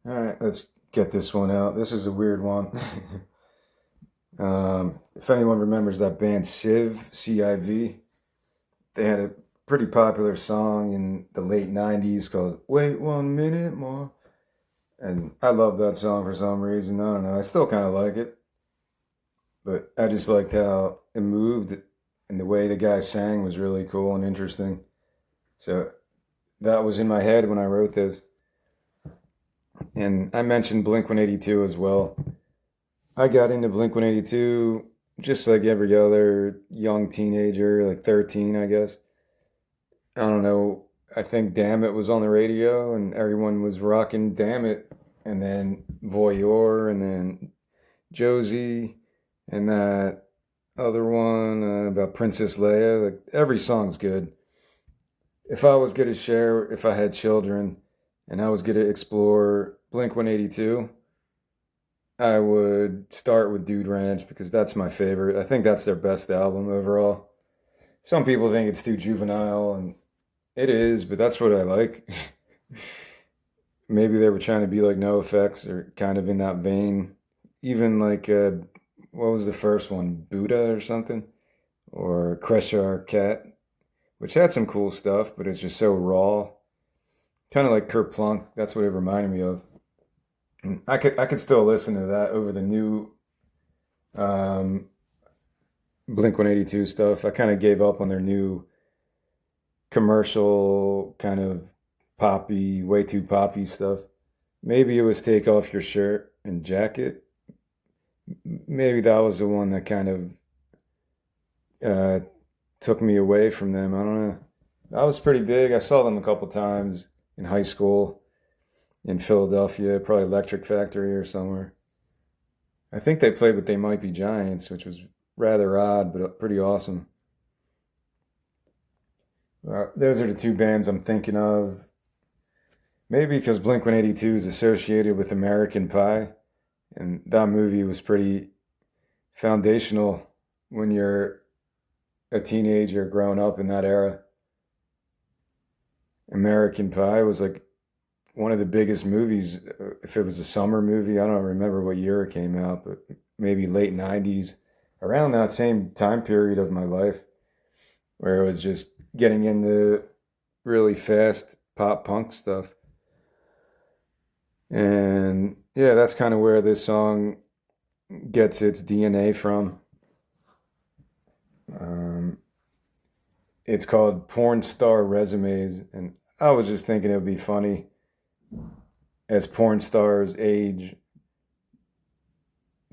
All right, let's get this one out. This is a weird one. If anyone remembers that band Civ, CIV, they had a pretty popular song in the late 90s called Wait 1 Minute More. And I love that song for some reason. I don't know. I still kind of like it. But I just liked how it moved and the way the guy sang was really cool and interesting. So that was in my head when I wrote this. And I mentioned Blink 182 as well. I got into Blink 182 just like every other young teenager, like 13, I guess. I don't know. I think Damn It was on the radio and everyone was rocking Damn It. And then Voyeur and then Josie and that other one about Princess Leia. Like every song's good. If I was going to share, if I had children and I was going to explore Blink 182, I would start with Dude Ranch because that's my favorite. I think that's their best album overall. Some people think it's too juvenile, and it is, but that's what I like. Maybe they were trying to be like NoFX or kind of in that vein. Even like, what was the first one? Buddha or something? Or Crusher Cat, which had some cool stuff, but it's just so raw. Kind of like Kurt Plunk. That's what it reminded me of. I could still listen to that over the new um, Blink 182 stuff. I kind of gave up on their new commercial kind of poppy, way too poppy stuff. Maybe it was Take Off Your Shirt and Jacket. Maybe that was the one that kind of uh, took me away from them. I don't know. That was pretty big. I saw them a couple times in high school in Philadelphia, probably Electric Factory or somewhere. I think they played with They Might Be Giants, which was rather odd, but pretty awesome. Those are the two bands I'm thinking of. Maybe because Blink 182 is associated with American Pie, and that movie was pretty foundational when you're a teenager growing up in that era. American Pie was like one of the biggest movies. If it was a summer movie, I don't remember what year it came out, but maybe late 90s, around that same time period of my life where it was just getting into really fast pop punk stuff. And yeah, that's kind of where this song gets its DNA from. Um, it's called Porn Star Resumes, and I was just thinking it would be funny as porn stars age,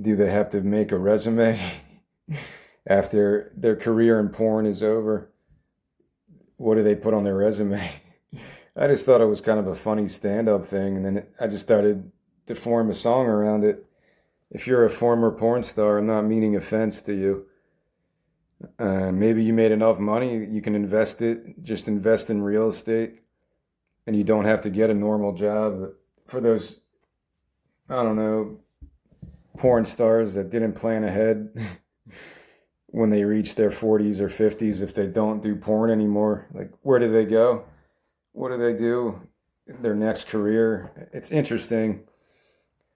do they have to make a resume after their career in porn is over? What do they put on their resume? I just thought it was kind of a funny stand up thing, and then I just started to form a song around it. If you're a former porn star, I'm not meaning offense to you. Maybe you made enough money, you can invest it, just invest in real estate, and you don't have to get a normal job. For those, I don't know, porn stars that didn't plan ahead when they reach their 40s or 50s, if they don't do porn anymore, like where do they go? What do they do in their next career? It's interesting.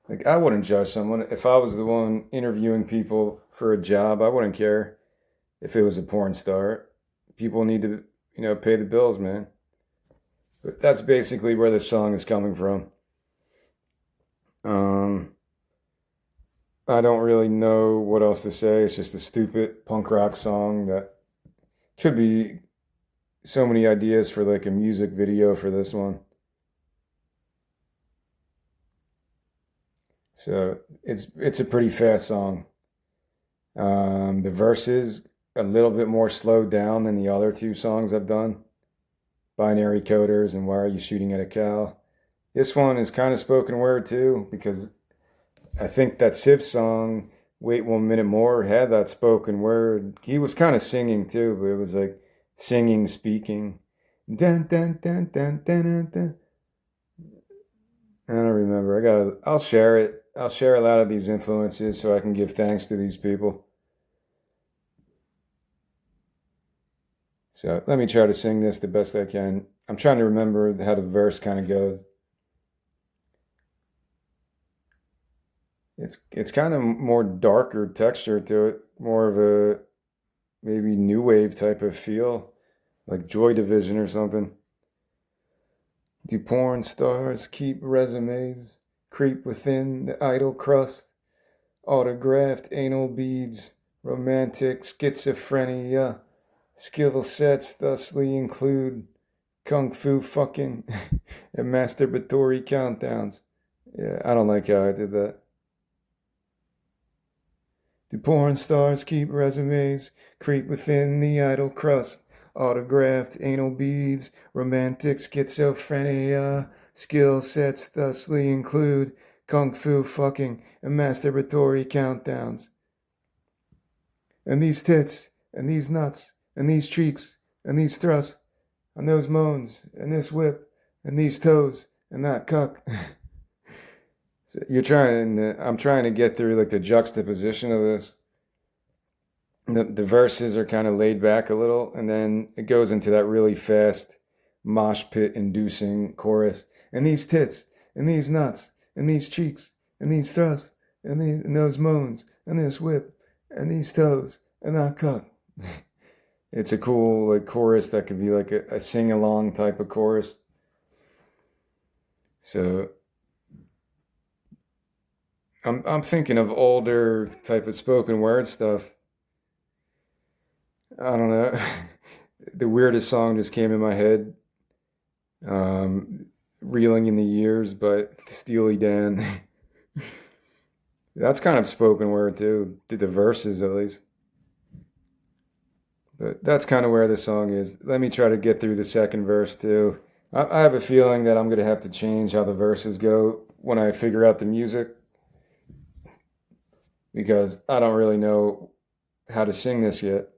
Like I wouldn't judge someone if I was the one interviewing people for a job. I wouldn't care if it was a porn star. People need to, pay the bills, man. But that's basically where the song is coming from. Um, I don't really know what else to say. It's just a stupid punk rock song that could be so many ideas for like a music video for this one. So it's a pretty fast song. The verses a little bit more slowed down than the other two songs I've done. Binary Coders and Why Are You Shooting at a Cow? This one is kind of spoken word too, because I think that Civ song, Wait 1 Minute More, had that spoken word. He was kind of singing too, but it was like singing, speaking. Dun, dun, dun, dun, dun, dun, dun. I don't remember. I'll share it. I'll share a lot of these influences so I can give thanks to these people. So let me try to sing this the best I can. I'm trying to remember how the verse kind of goes. It's kind of more darker texture to it, more of a maybe new wave type of feel, like Joy Division or something. Do porn stars keep resumes, creep within the idle crust, autographed anal beads, romantic schizophrenia, skill sets thusly include kung fu fucking and masturbatory countdowns. Yeah, I don't like how I did that. Do porn stars keep resumes, creep within the idle crust, autographed anal beads, romantic schizophrenia, skill sets thusly include kung fu fucking and masturbatory countdowns. And these tits, and these nuts, and these cheeks, and these thrusts, and those moans, and this whip, and these toes, and that cuck. So I'm trying to get through like the juxtaposition of this. The verses are kind of laid back a little, and then it goes into that really fast mosh pit inducing chorus. And these tits, and these nuts, and these cheeks, and these thrusts, and those moans, and this whip, and these toes, and that cuck. It's a cool like chorus that could be like a sing along type of chorus. So I'm thinking of older type of spoken word stuff. I don't know. The weirdest song just came in my head. Um, Reeling in the Years by Steely Dan. That's kind of spoken word too, the verses at least. But that's kind of where the song is. Let me try to get through the second verse too. I have a feeling that I'm going to have to change how the verses go when I figure out the music because I don't really know how to sing this yet.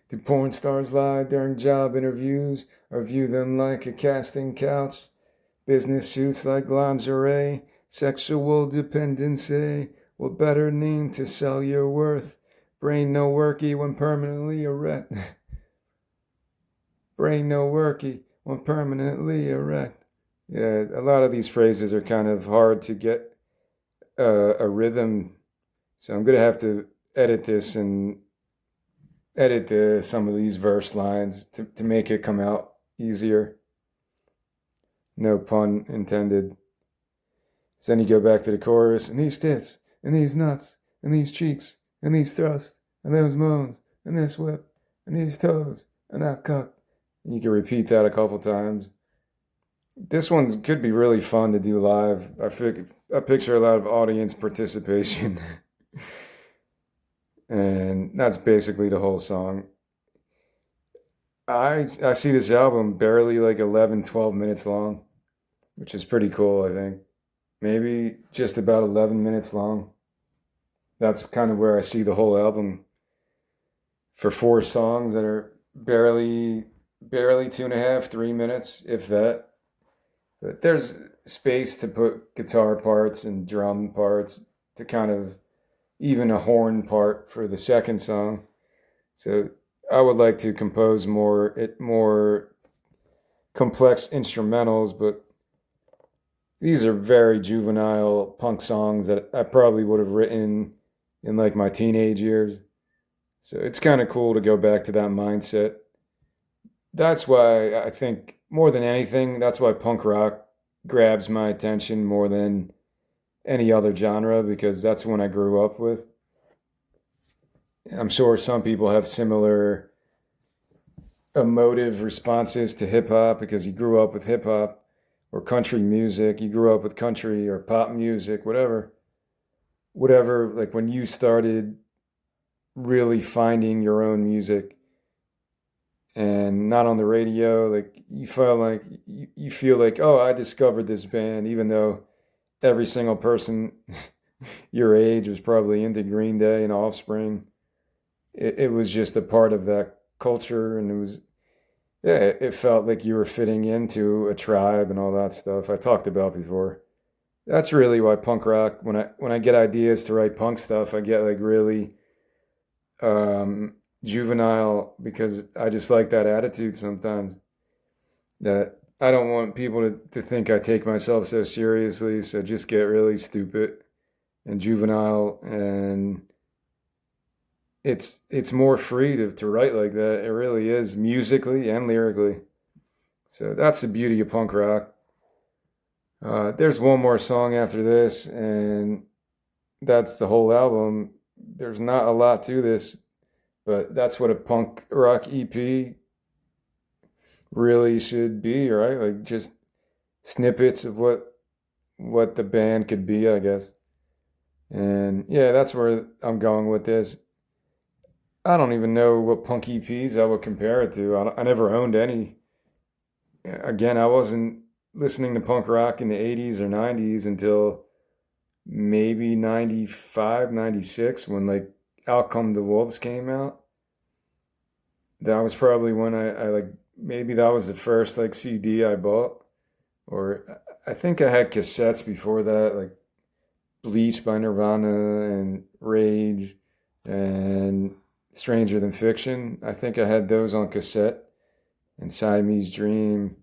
Do porn stars lie during job interviews or view them like a casting couch? Business suits like lingerie, sexual dependency. What better name to sell your worth? Brain no worky when permanently erect. Brain no worky when permanently erect. Yeah, a lot of these phrases are kind of hard to get a rhythm. So I'm going to have to edit this and edit some of these verse lines to make it come out easier. No pun intended. So then you go back to the chorus, and these tits, and these nuts, and these cheeks, and these thrusts, and those moans, and this whip, and these toes, and that cuck. And you can repeat that a couple times. This one could be really fun to do live. I picture a lot of audience participation. And that's basically the whole song. I see this album barely like 11, 12 minutes long, which is pretty cool, I think. Maybe just about 11 minutes long. That's kind of where I see the whole album for four songs that are barely 2.5, 3 minutes, if that. But there's space to put guitar parts and drum parts to kind of even a horn part for the second song. So I would like to compose more complex instrumentals, but these are very juvenile punk songs that I probably would have written in like my teenage years. So it's kind of cool to go back to that mindset. That's why I think more than anything, that's why punk rock grabs my attention more than any other genre because that's what I grew up with. I'm sure some people have similar emotive responses to hip hop because you grew up with hip hop or country music, you grew up with country or pop music, whatever. Whatever, like when you started really finding your own music and not on the radio, like you feel like, oh, I discovered this band, even though every single person your age was probably into Green Day and Offspring. It was just a part of that culture, and yeah, it felt like you were fitting into a tribe and all that stuff I talked about before. That's really why punk rock, when I get ideas to write punk stuff, I get like really juvenile because I just like that attitude sometimes that I don't want people to think I take myself so seriously, so just get really stupid and juvenile, and it's more free to write like that. It really is, musically and lyrically. So that's the beauty of punk rock. There's one more song after this, and that's the whole album. There's not a lot to this, but that's what a punk rock EP really should be, right? Like just snippets of what the band could be, I guess. And yeah, that's where I'm going with this. I don't even know what punk EPs I would compare it to. I never owned any. Again, I wasn't listening to punk rock in the 80s or 90s until maybe 95, 96, when like Out Come the Wolves came out. That was probably when I like, maybe that was the first like CD I bought. Or I think I had cassettes before that, like Bleach by Nirvana and Rage and Stranger Than Fiction. I think I had those on cassette, and Siamese Dream.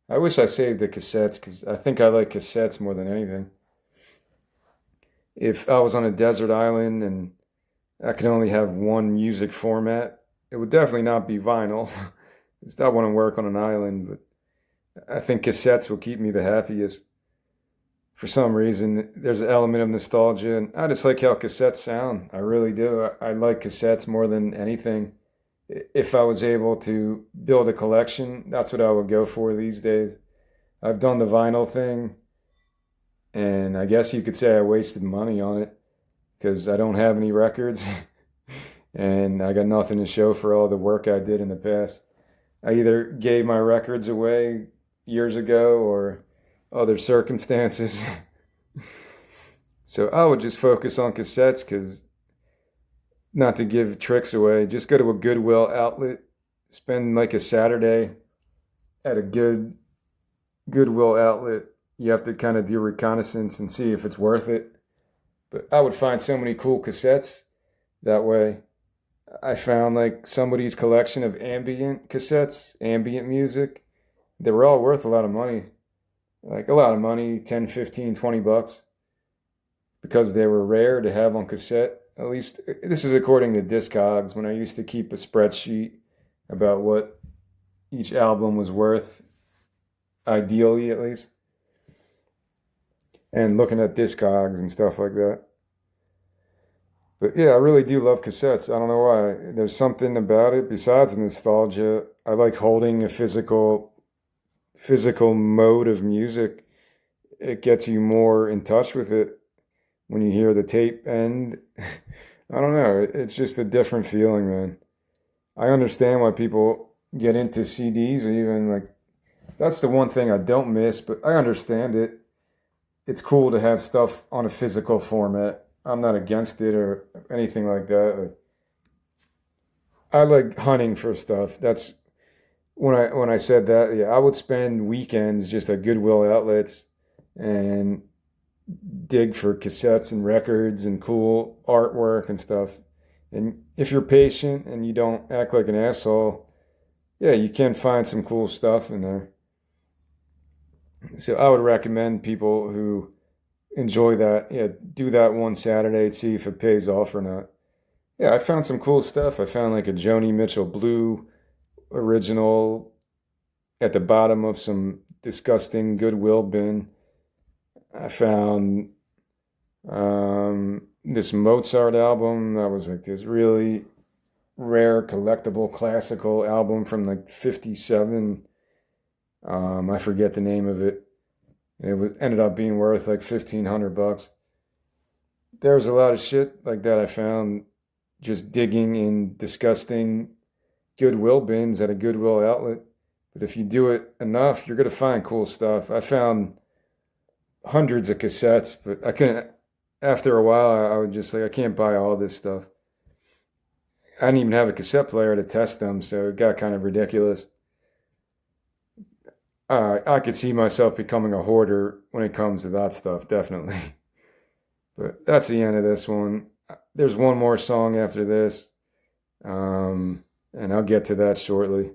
I wish I saved the cassettes because I think I like cassettes more than anything. If I was on a desert island and I could only have one music format, it would definitely not be vinyl. Because I wouldn't work on an island, but I think cassettes will keep me the happiest. For some reason, there's an element of nostalgia, and I just like how cassettes sound. I really do. I like cassettes more than anything. If I was able to build a collection, that's what I would go for these days. I've done the vinyl thing, and I guess you could say I wasted money on it because I don't have any records and I got nothing to show for all the work I did in the past. I either gave my records away years ago or other circumstances. So I would just focus on cassettes because, not to give tricks away, just go to a Goodwill outlet, spend like a Saturday at a good Goodwill outlet. You have to kind of do reconnaissance and see if it's worth it. But I would find so many cool cassettes that way. I found like somebody's collection of ambient cassettes, ambient music. They were all worth a lot of money. Like a lot of money, 10, 15, $20, because they were rare to have on cassette. At least this is according to Discogs, when I used to keep a spreadsheet about what each album was worth, ideally at least, and looking at Discogs and stuff like that. But yeah, I really do love cassettes. I don't know why. There's something about it besides the nostalgia. I like holding a physical mode of music. It gets you more in touch with it when you hear the tape end. I don't know. It's just a different feeling, man. I understand why people get into CDs, or even like, that's the one thing I don't miss, but I understand it. It's cool to have stuff on a physical format. I'm not against it or anything like that. Like, I like hunting for stuff. That's when I said that, yeah, I would spend weekends just at Goodwill outlets and dig for cassettes and records and cool artwork and stuff. And if you're patient and you don't act like an asshole, yeah, you can find some cool stuff in there. So I would recommend people who enjoy that, yeah, do that one Saturday, see if it pays off or not. Yeah, I found some cool stuff. I found like a Joni Mitchell Blue original at the bottom of some disgusting Goodwill bin. I found this Mozart album that was like this really rare collectible classical album from like 57. I forget the name of it. It was ended up being worth like $1,500. There was a lot of shit like that I found just digging in disgusting Goodwill bins at a Goodwill outlet. But if you do it enough, you're gonna find cool stuff. I found hundreds of cassettes, but I couldn't. After a while, I would just like, I can't buy all this stuff. I didn't even have a cassette player to test them, so it got kind of ridiculous. I could see myself becoming a hoarder when it comes to that stuff, definitely. But that's the end of this one. There's one more song after this, and I'll get to that shortly.